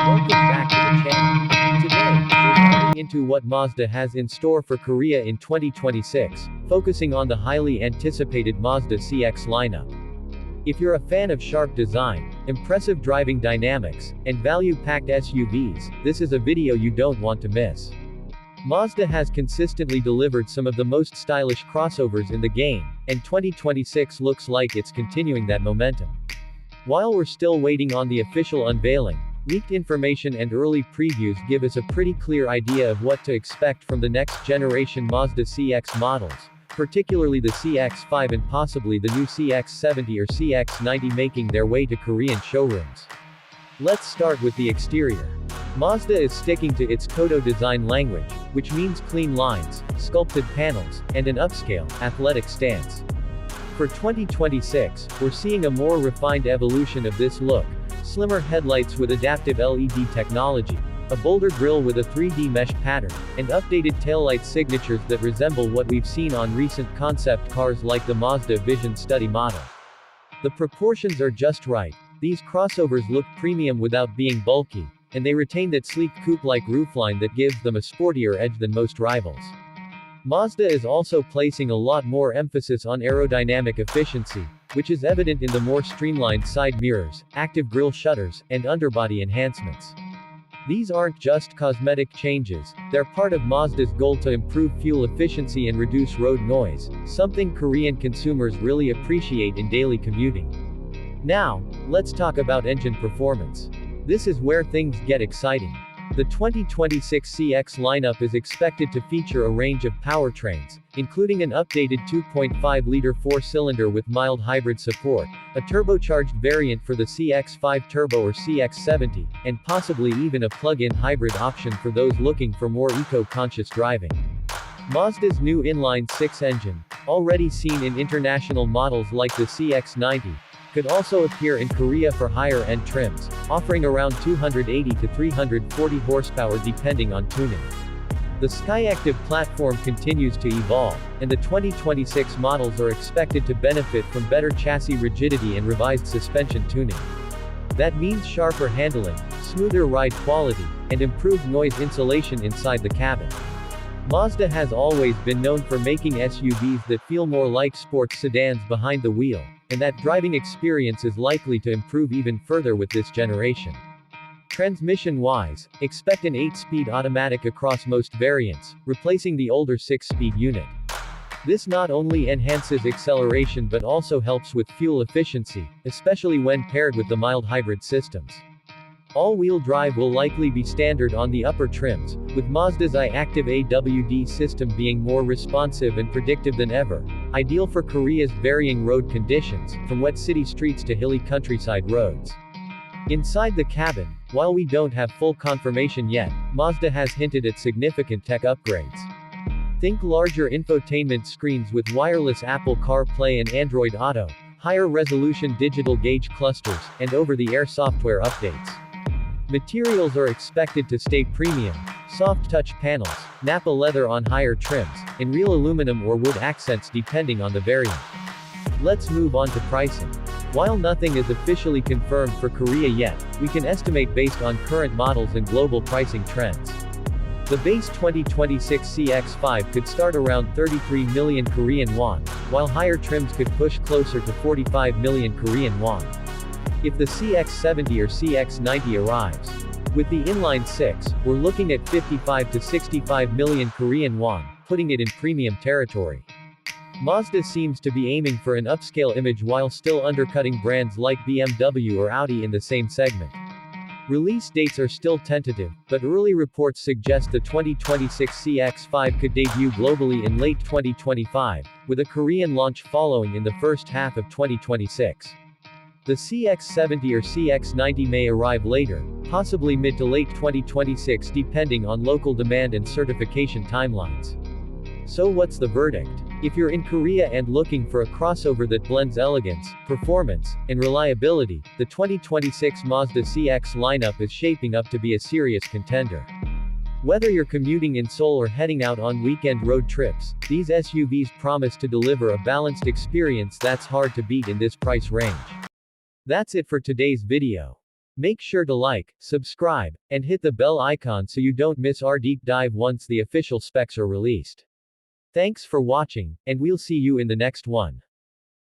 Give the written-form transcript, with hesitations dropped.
Welcome back to the channel. Today, we're diving into what Mazda has in store for Korea in 2026, focusing on the highly anticipated Mazda CX lineup. If you're a fan of sharp design, impressive driving dynamics, and value-packed SUVs, this is a video you don't want to miss. Mazda has consistently delivered some of the most stylish crossovers in the game, and 2026 looks like it's continuing that momentum. While we're still waiting on the official unveiling, leaked information and early previews give us a pretty clear idea of what to expect from the next generation Mazda CX models, particularly the CX-5 and possibly the new CX-70 or CX-90 making their way to Korean showrooms. Let's start with the exterior. Mazda is sticking to its Kodo design language, which means clean lines, sculpted panels, and an upscale, athletic stance. For 2026, we're seeing a more refined evolution of this look: slimmer headlights with adaptive LED technology, a bolder grille with a 3D mesh pattern, and updated taillight signatures that resemble what we've seen on recent concept cars like the Mazda Vision Study model. The proportions are just right. These crossovers look premium without being bulky, and they retain that sleek coupe-like roofline that gives them a sportier edge than most rivals. Mazda is also placing a lot more emphasis on aerodynamic efficiency, which is evident in the more streamlined side mirrors, active grille shutters, and underbody enhancements. These aren't just cosmetic changes, they're part of Mazda's goal to improve fuel efficiency and reduce road noise, something Korean consumers really appreciate in daily commuting. Now, let's talk about engine performance. This is where things get exciting. The 2026 CX lineup is expected to feature a range of powertrains, including an updated 2.5-liter four-cylinder with mild hybrid support, a turbocharged variant for the CX-5 Turbo or CX-70, and possibly even a plug-in hybrid option for those looking for more eco-conscious driving. Mazda's new inline-six engine, already seen in international models like the CX-90, could also appear in Korea for higher-end trims, offering around 280 to 340 horsepower depending on tuning. The Skyactiv platform continues to evolve, and the 2026 models are expected to benefit from better chassis rigidity and revised suspension tuning. That means sharper handling, smoother ride quality, and improved noise insulation inside the cabin. Mazda has always been known for making SUVs that feel more like sports sedans behind the wheel, and that driving experience is likely to improve even further with this generation. Transmission-wise, expect an 8-speed automatic across most variants, replacing the older 6-speed unit. This not only enhances acceleration but also helps with fuel efficiency, especially when paired with the mild hybrid systems. All-wheel drive will likely be standard on the upper trims, with Mazda's iActive AWD system being more responsive and predictive than ever, ideal for Korea's varying road conditions, from wet city streets to hilly countryside roads. Inside the cabin, while we don't have full confirmation yet, Mazda has hinted at significant tech upgrades. Think larger infotainment screens with wireless Apple CarPlay and Android Auto, higher resolution digital gauge clusters, and over-the-air software updates. Materials are expected to stay premium: soft touch panels, Nappa leather on higher trims, and real aluminum or wood accents depending on the variant. Let's move on to pricing. While nothing is officially confirmed for Korea yet, we can estimate based on current models and global pricing trends. The base 2026 CX-5 could start around 33 million Korean won, while higher trims could push closer to 45 million Korean won. If the CX-70 or CX-90 arrives with the inline-six, we're looking at 55 to 65 million Korean won, putting it in premium territory. Mazda seems to be aiming for an upscale image while still undercutting brands like BMW or Audi in the same segment. Release dates are still tentative, but early reports suggest the 2026 CX-5 could debut globally in late 2025, with a Korean launch following in the first half of 2026. The CX-70 or CX-90 may arrive later, possibly mid to late 2026 depending on local demand and certification timelines. So what's the verdict? If you're in Korea and looking for a crossover that blends elegance, performance, and reliability, the 2026 Mazda CX lineup is shaping up to be a serious contender. Whether you're commuting in Seoul or heading out on weekend road trips, these SUVs promise to deliver a balanced experience that's hard to beat in this price range. That's it for today's video. Make sure to like, subscribe, and hit the bell icon so you don't miss our deep dive once the official specs are released. Thanks for watching, and we'll see you in the next one.